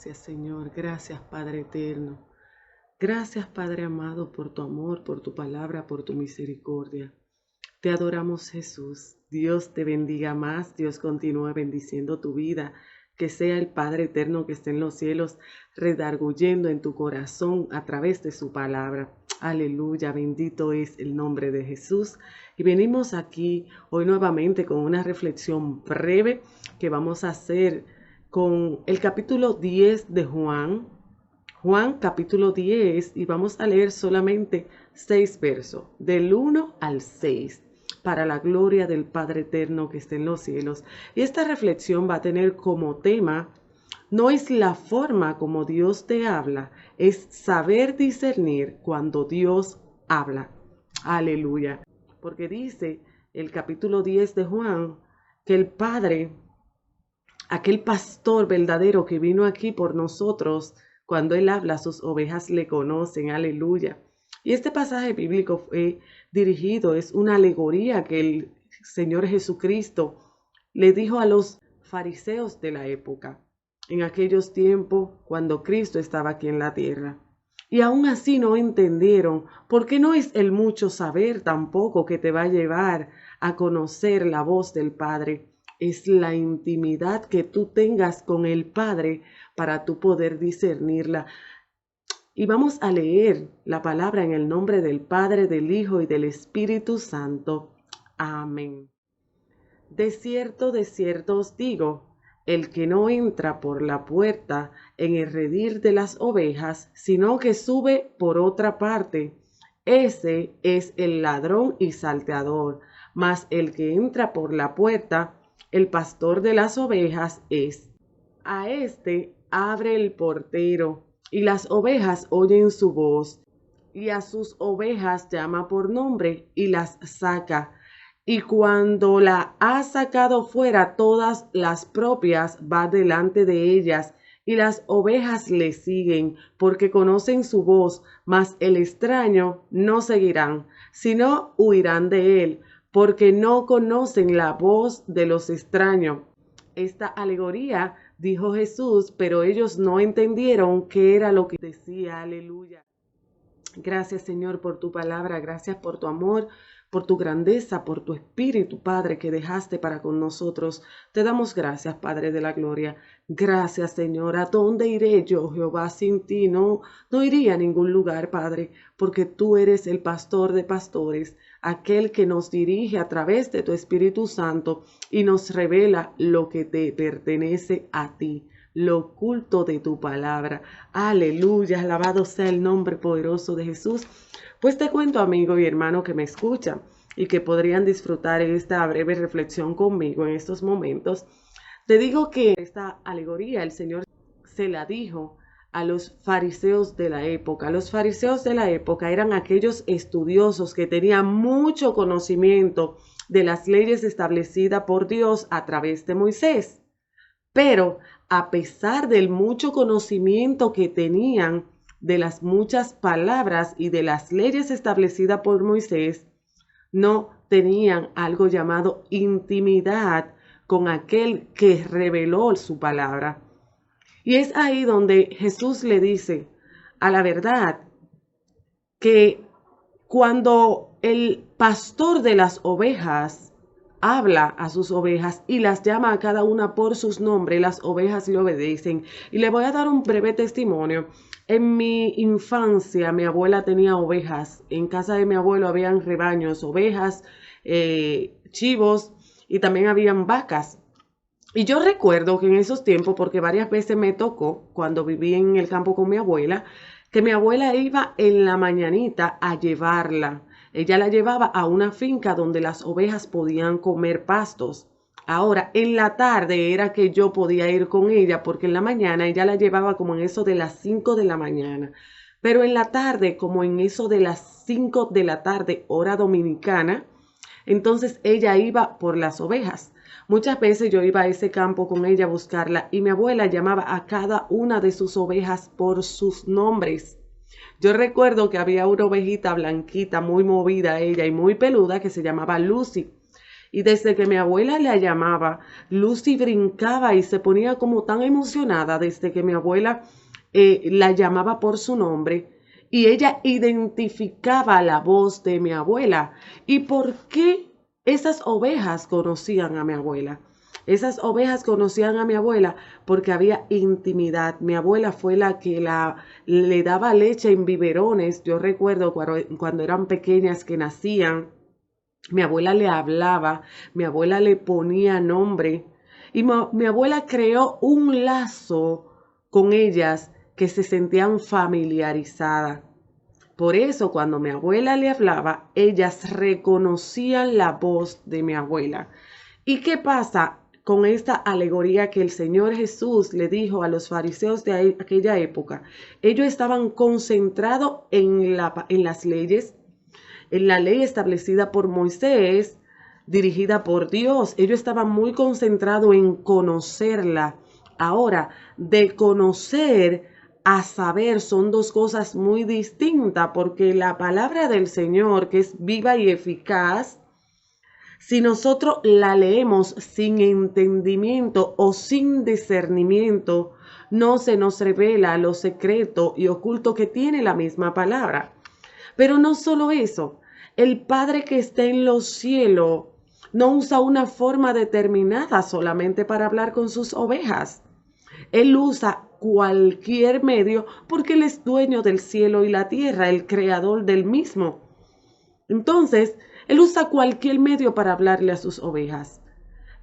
Gracias, Señor. Gracias, Padre eterno. Gracias, Padre amado, por tu amor, por tu palabra, por tu misericordia. Te adoramos, Jesús. Dios te bendiga más. Dios continúe bendiciendo tu vida. Que sea el Padre eterno que esté en los cielos redarguyendo en tu corazón a través de su palabra. Aleluya, bendito es el nombre de Jesús. Y venimos aquí hoy nuevamente con una reflexión breve que vamos a hacer con el capítulo 10 de Juan. Juan capítulo 10, y vamos a leer solamente 6 versos, del 1 al 6, para la gloria del Padre eterno que está en los cielos. Y esta reflexión va a tener como tema: no es la forma como Dios te habla, es saber discernir cuando Dios habla. Aleluya. Porque dice el capítulo 10 de Juan que el Padre, aquel pastor verdadero que vino aquí por nosotros, cuando Él habla, sus ovejas le conocen. Aleluya. Y este pasaje bíblico fue dirigido, es una alegoría que el Señor Jesucristo le dijo a los fariseos de la época, en aquellos tiempos cuando Cristo estaba aquí en la tierra. Y aún así no entendieron, porque no es el mucho saber tampoco que te va a llevar a conocer la voz del Padre. Es la intimidad que tú tengas con el Padre para tú poder discernirla. Y vamos a leer la palabra en el nombre del Padre, del Hijo y del Espíritu Santo. Amén. De cierto os digo, el que no entra por la puerta en el redil de las ovejas, sino que sube por otra parte, ese es el ladrón y salteador. Mas el que entra por la puerta, el pastor de las ovejas es. A este abre el portero, y las ovejas oyen su voz, y a sus ovejas llama por nombre, y las saca. Y cuando la ha sacado fuera, todas las propias va delante de ellas, y las ovejas le siguen, porque conocen su voz, mas el extraño no seguirán, sino huirán de él, porque no conocen la voz de los extraños. Esta alegoría dijo Jesús, pero ellos no entendieron qué era lo que decía. Aleluya. Gracias, Señor, por tu palabra. Gracias por tu amor, por tu grandeza, por tu espíritu, Padre, que dejaste para con nosotros. Te damos gracias, Padre de la gloria. Gracias, Señor. ¿A dónde iré yo, Jehová, sin ti? No iría a ningún lugar, Padre, porque tú eres el pastor de pastores, aquel que nos dirige a través de tu Espíritu Santo y nos revela lo que te pertenece a ti, lo oculto de tu palabra. Aleluya, alabado sea el nombre poderoso de Jesús. Pues te cuento, amigo y hermano que me escuchan y que podrían disfrutar esta breve reflexión conmigo en estos momentos. Te digo que esta alegoría el Señor se la dijo a los fariseos de la época. Los fariseos de la época eran aquellos estudiosos que tenían mucho conocimiento de las leyes establecidas por Dios a través de Moisés. Pero a pesar del mucho conocimiento que tenían de las muchas palabras y de las leyes establecidas por Moisés, no tenían algo llamado intimidad con aquel que reveló su palabra. Y es ahí donde Jesús le dice a la verdad que cuando el pastor de las ovejas habla a sus ovejas y las llama a cada una por sus nombres, las ovejas le obedecen. Y le voy a dar un breve testimonio. En mi infancia, mi abuela tenía ovejas. En casa de mi abuelo habían rebaños, ovejas, chivos, y también habían vacas. Y yo recuerdo que en esos tiempos, porque varias veces me tocó, cuando viví en el campo con mi abuela, que mi abuela iba en la mañanita a llevarla. Ella la llevaba a una finca donde las ovejas podían comer pastos. Ahora, en la tarde era que yo podía ir con ella, porque en la mañana ella la llevaba como en eso de las 5 de la mañana. Pero en la tarde, como en eso de las 5 de la tarde, hora dominicana, entonces ella iba por las ovejas. Muchas veces yo iba a ese campo con ella a buscarla y mi abuela llamaba a cada una de sus ovejas por sus nombres. Yo recuerdo que había una ovejita blanquita, muy movida ella y muy peluda, que se llamaba Lucy. Y desde que mi abuela la llamaba, Lucy brincaba y se ponía como tan emocionada desde que mi abuela la llamaba por su nombre. Y ella identificaba la voz de mi abuela. ¿Y por qué esas ovejas conocían a mi abuela? Esas ovejas conocían a mi abuela porque había intimidad. Mi abuela fue la que le daba leche en biberones. Yo recuerdo cuando eran pequeñas que nacían, mi abuela le hablaba, mi abuela le ponía nombre y mi abuela creó un lazo con ellas que se sentían familiarizadas. Por eso cuando mi abuela le hablaba, ellas reconocían la voz de mi abuela. ¿Y qué pasa con esta alegoría que el Señor Jesús le dijo a los fariseos de aquella época? Ellos estaban concentrados en las leyes, en la ley establecida por Moisés, dirigida por Dios. Ellos estaban muy concentrados en conocerla. Ahora, de conocer a saber son dos cosas muy distintas, porque la palabra del Señor, que es viva y eficaz, si nosotros la leemos sin entendimiento o sin discernimiento, no se nos revela lo secreto y oculto que tiene la misma palabra. Pero no solo eso, el Padre que está en los cielos no usa una forma determinada solamente para hablar con sus ovejas. Él usa cualquier medio porque Él es dueño del cielo y la tierra, el creador del mismo. Entonces, Él usa cualquier medio para hablarle a sus ovejas.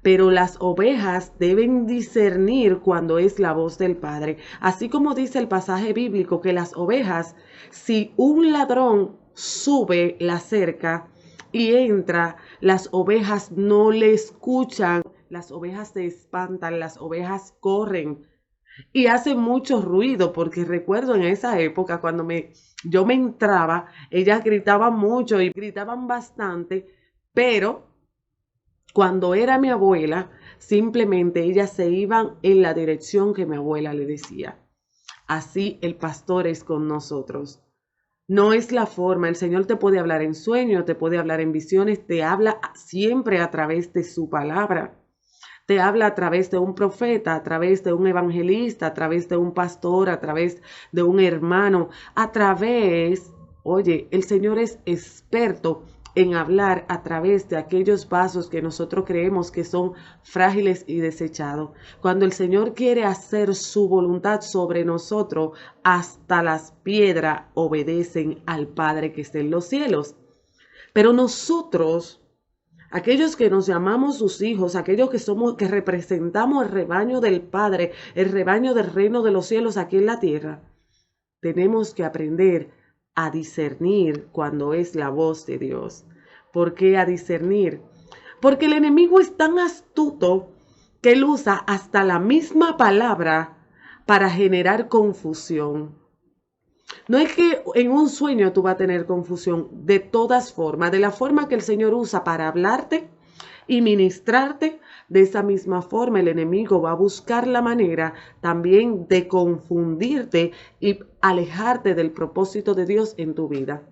Pero las ovejas deben discernir cuando es la voz del Padre. Así como dice el pasaje bíblico que las ovejas, si un ladrón sube la cerca y entra, las ovejas no le escuchan, las ovejas se espantan, las ovejas corren y hacen mucho ruido, porque recuerdo en esa época cuando yo me entraba, ellas gritaban mucho y gritaban bastante, pero cuando era mi abuela, simplemente ellas se iban en la dirección que mi abuela le decía. Así el pastor es con nosotros. No es la forma, el Señor te puede hablar en sueños, te puede hablar en visiones, te habla siempre a través de su palabra. Te habla a través de un profeta, a través de un evangelista, a través de un pastor, a través de un hermano, oye, el Señor es experto en hablar a través de aquellos vasos que nosotros creemos que son frágiles y desechados. Cuando el Señor quiere hacer su voluntad sobre nosotros, hasta las piedras obedecen al Padre que está en los cielos. Pero nosotros, aquellos que nos llamamos sus hijos, aquellos que representamos el rebaño del Padre, el rebaño del reino de los cielos aquí en la tierra, tenemos que aprender a discernir cuando es la voz de Dios. ¿Por qué a discernir? Porque el enemigo es tan astuto que él usa hasta la misma palabra para generar confusión. No es que en un sueño tú vas a tener confusión, de todas formas, de la forma que el Señor usa para hablarte y ministrarte, de esa misma forma el enemigo va a buscar la manera también de confundirte y alejarte del propósito de Dios en tu vida.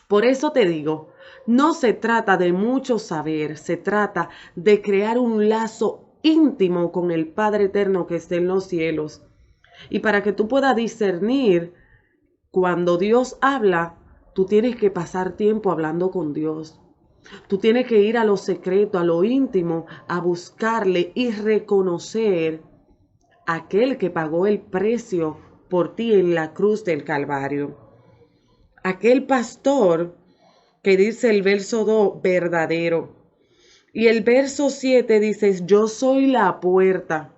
Por eso te digo, no se trata de mucho saber, se trata de crear un lazo íntimo con el Padre eterno que está en los cielos. Y para que tú puedas discernir cuando Dios habla, tú tienes que pasar tiempo hablando con Dios. Tú tienes que ir a lo secreto, a lo íntimo, a buscarle y reconocer a aquel que pagó el precio por ti en la cruz del Calvario. Aquel pastor que dice el verso 2, verdadero. Y el verso 7 dice, yo soy la puerta.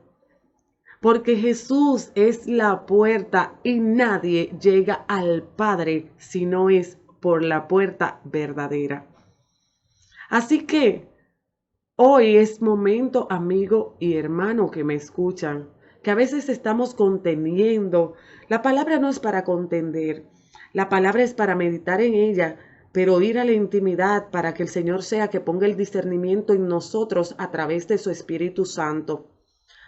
Porque Jesús es la puerta y nadie llega al Padre si no es por la puerta verdadera. Así que hoy es momento, amigo y hermano que me escuchan, que a veces estamos conteniendo. La palabra no es para contender, la palabra es para meditar en ella, pero ir a la intimidad para que el Señor sea que ponga el discernimiento en nosotros a través de su Espíritu Santo.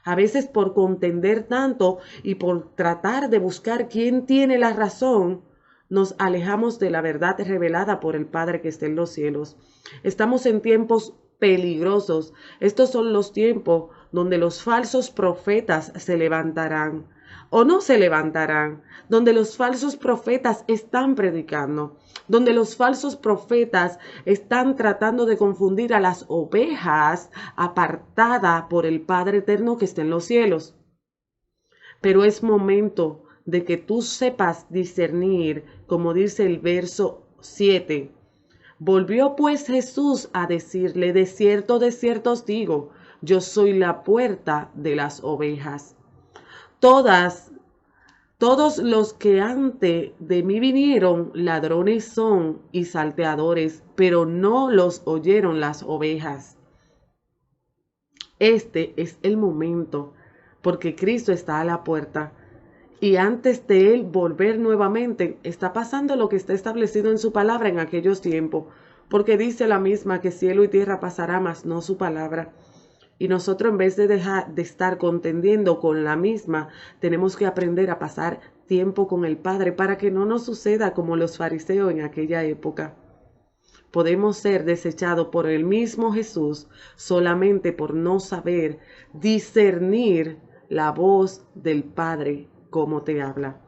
A veces por contender tanto y por tratar de buscar quién tiene la razón, nos alejamos de la verdad revelada por el Padre que está en los cielos. Estamos en tiempos peligrosos. Estos son los tiempos donde los falsos profetas se levantarán o no se levantarán, donde los falsos profetas están predicando, donde los falsos profetas están tratando de confundir a las ovejas apartadas por el Padre eterno que está en los cielos. Pero es momento de que tú sepas discernir, como dice el verso 7. Volvió pues Jesús a decirle, de cierto os digo, yo soy la puerta de las ovejas. Todos los que antes de mí vinieron, ladrones son y salteadores, pero no los oyeron las ovejas. Este es el momento, porque Cristo está a la puerta. Y antes de Él volver nuevamente, está pasando lo que está establecido en su palabra en aquellos tiempos. Porque dice la misma que cielo y tierra pasará, mas no su palabra. Y nosotros, en vez de dejar de estar contendiendo con la misma, tenemos que aprender a pasar tiempo con el Padre para que no nos suceda como los fariseos en aquella época. Podemos ser desechados por el mismo Jesús solamente por no saber discernir la voz del Padre como te habla.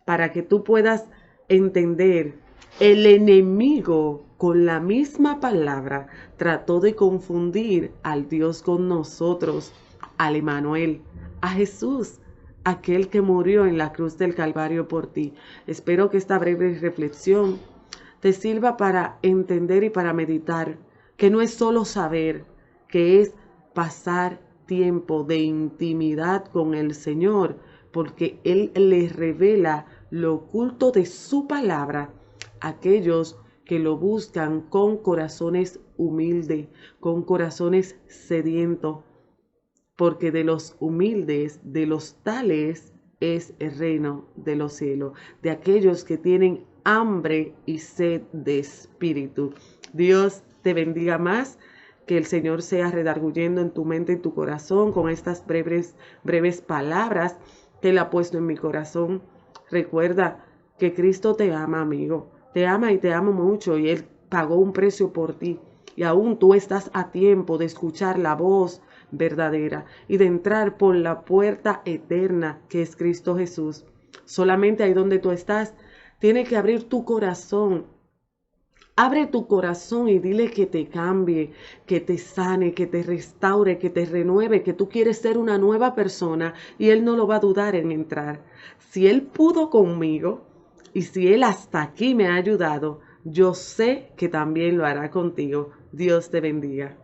Para que tú puedas entender, el enemigo con la misma palabra trató de confundir al Dios con nosotros, al Emmanuel, a Jesús, aquel que murió en la cruz del Calvario por ti. Espero que esta breve reflexión te sirva para entender y para meditar que no es solo saber, que es pasar tiempo de intimidad con el Señor, porque Él les revela lo oculto de su palabra a aquellos que lo buscan con corazones humildes, con corazones sedientos, porque de los humildes, de los tales, es el reino de los cielos, de aquellos que tienen hambre y sed de espíritu. Dios te bendiga más, que el Señor sea redarguyendo en tu mente y tu corazón con estas breves palabras que Él ha puesto en mi corazón. Recuerda que Cristo te ama, amigo, te ama y te ama mucho, y Él pagó un precio por ti, y aún tú estás a tiempo de escuchar la voz verdadera y de entrar por la puerta eterna que es Cristo Jesús. Solamente ahí donde tú estás, tienes que abrir tu corazón. Abre tu corazón y dile que te cambie, que te sane, que te restaure, que te renueve, que tú quieres ser una nueva persona, y Él no lo va a dudar en entrar. Si Él pudo conmigo y si Él hasta aquí me ha ayudado, yo sé que también lo hará contigo. Dios te bendiga.